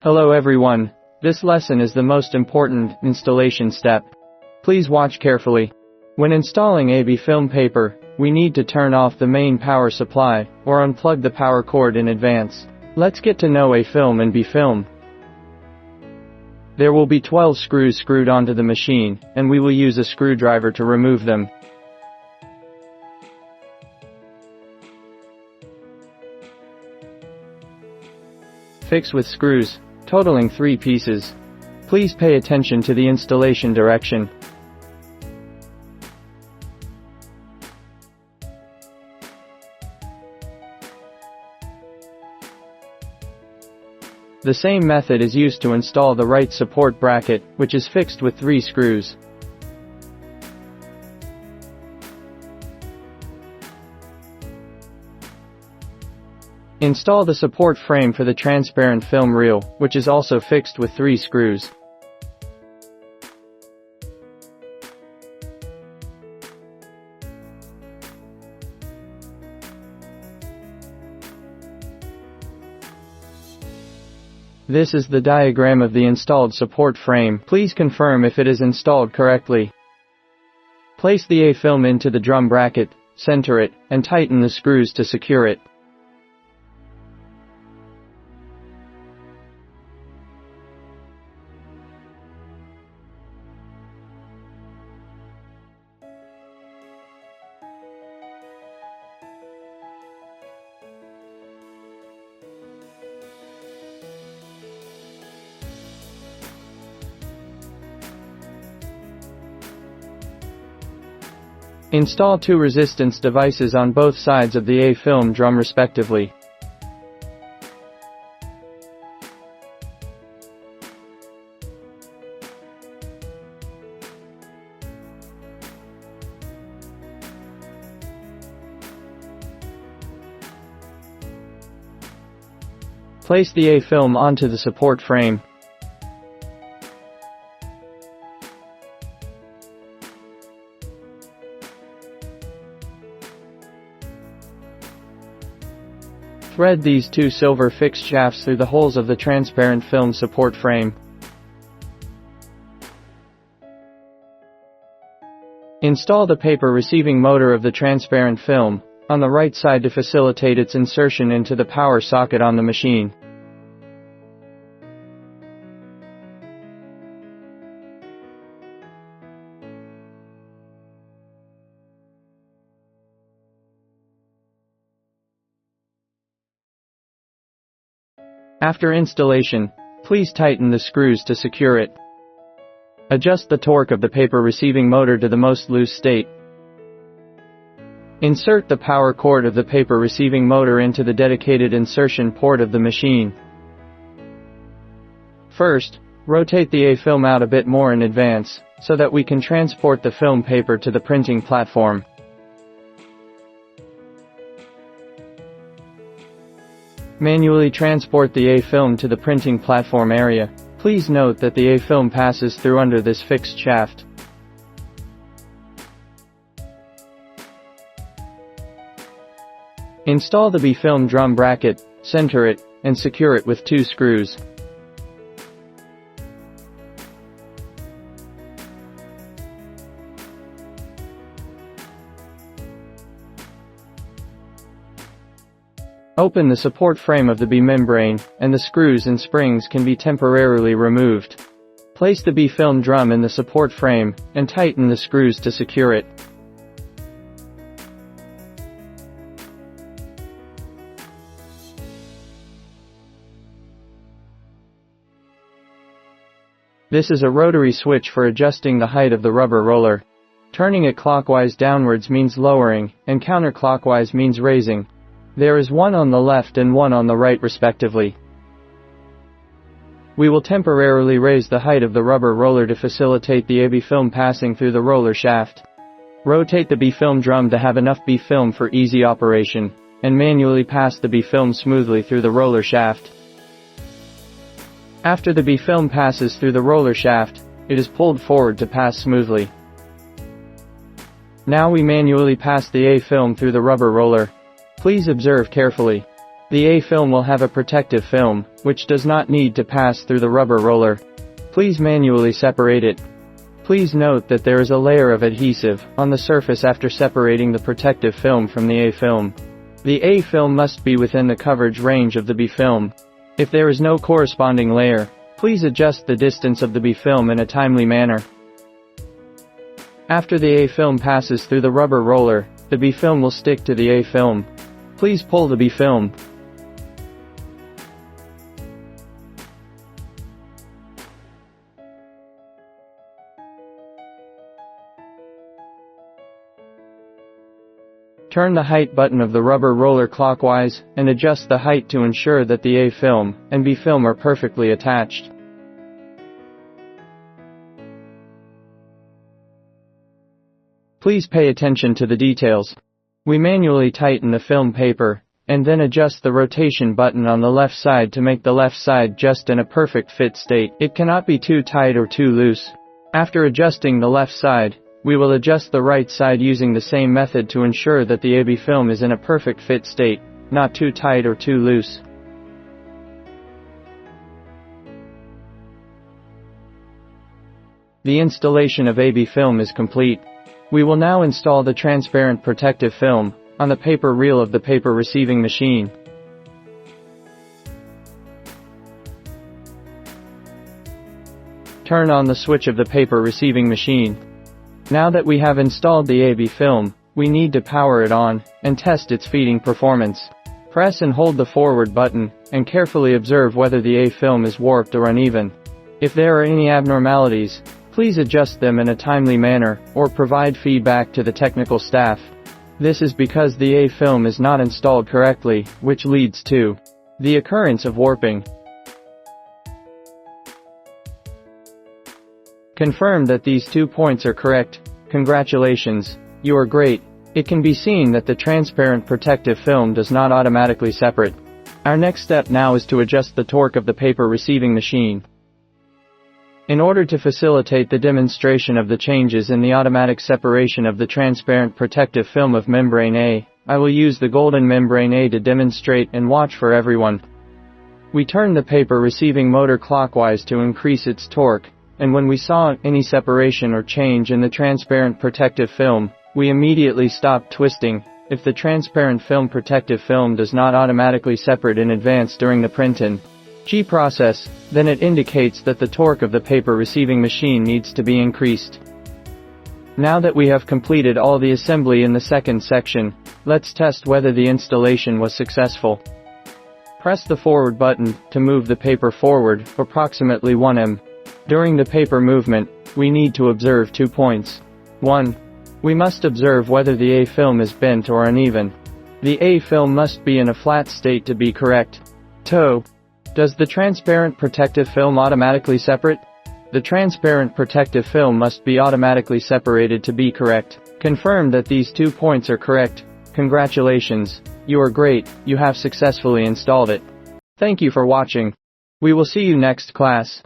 Hello everyone, this lesson is the most important installation step. Please watch carefully. When installing AB film paper, we need to turn off the main power supply, or unplug the power cord in advance. Let's get to know A film and B film. There will be 12 screws screwed onto the machine, and we will use a screwdriver to remove them. Fix with screws, totaling 3 pieces. Please pay attention to the installation direction. The same method is used to install the right support bracket, which is fixed with 3 screws. Install the support frame for the transparent film reel, which is also fixed with 3 screws. This is the diagram of the installed support frame. Please confirm if it is installed correctly. Place the A film into the drum bracket, center it, and tighten the screws to secure it. Install 2 resistance devices on both sides of the A film drum respectively. Place the A film onto the support frame. Thread these 2 silver fixed shafts through the holes of the transparent film support frame. Install the paper receiving motor of the transparent film on the right side to facilitate its insertion into the power socket on the machine. After installation, please tighten the screws to secure it. Adjust the torque of the paper receiving motor to the most loose state. Insert the power cord of the paper receiving motor into the dedicated insertion port of the machine. First, rotate the A film out a bit more in advance, so that we can transport the film paper to the printing platform. Manually transport the A film to the printing platform area. Please note that the A film passes through under this fixed shaft. Install the B film drum bracket, center it, and secure it with 2 screws. Open the support frame of the B membrane, and the screws and springs can be temporarily removed. Place the B film drum in the support frame, and tighten the screws to secure it. This is a rotary switch for adjusting the height of the rubber roller. Turning it clockwise downwards means lowering, and counterclockwise means raising. There is one on the left and one on the right respectively. We will temporarily raise the height of the rubber roller to facilitate the AB film passing through the roller shaft. Rotate the B film drum to have enough B film for easy operation, and manually pass the B film smoothly through the roller shaft. After the B film passes through the roller shaft, it is pulled forward to pass smoothly. Now we manually pass the A film through the rubber roller. Please observe carefully. The A film will have a protective film, which does not need to pass through the rubber roller. Please manually separate it. Please note that there is a layer of adhesive on the surface after separating the protective film from the A film. The A film must be within the coverage range of the B film. If there is no corresponding layer, please adjust the distance of the B film in a timely manner. After the A film passes through the rubber roller, the B film will stick to the A film. Please pull the B film. Turn the height button of the rubber roller clockwise, and adjust the height to ensure that the A film and B film are perfectly attached. Please pay attention to the details. We manually tighten the film paper, and then adjust the rotation button on the left side to make the left side just in a perfect fit state. It cannot be too tight or too loose. After adjusting the left side, we will adjust the right side using the same method to ensure that the AB film is in a perfect fit state, not too tight or too loose. The installation of AB film is complete. We will now install the transparent protective film on the paper reel of the paper receiving machine. Turn on the switch of the paper receiving machine. Now that we have installed the AB film, we need to power it on and test its feeding performance. Press and hold the forward button and carefully observe whether the A film is warped or uneven. If there are any abnormalities, please adjust them in a timely manner or provide feedback to the technical staff. This is because the A film is not installed correctly, which leads to the occurrence of warping. Confirm that these 2 points are correct. Congratulations, you are great. It can be seen that the transparent protective film does not automatically separate. Our next step now is to adjust the torque of the paper receiving machine. In order to facilitate the demonstration of the changes in the automatic separation of the transparent protective film of membrane A, I will use the golden membrane A to demonstrate and watch for everyone. We turn the paper receiving motor clockwise to increase its torque, and when we saw any separation or change in the transparent protective film, we immediately stopped twisting. If the transparent film protective film does not automatically separate in advance during the print-in process, then it indicates that the torque of the paper receiving machine needs to be increased. Now that we have completed all the assembly in the second section, let's test whether the installation was successful. Press the forward button to move the paper forward approximately 1 mm. During the paper movement, we need to observe 2 points. 1. We must observe whether the A film is bent or uneven. The A film must be in a flat state to be correct. 2. Does the transparent protective film automatically separate? The transparent protective film must be automatically separated to be correct. Confirm that these 2 points are correct. Congratulations, you are great, you have successfully installed it. Thank you for watching. We will see you next class.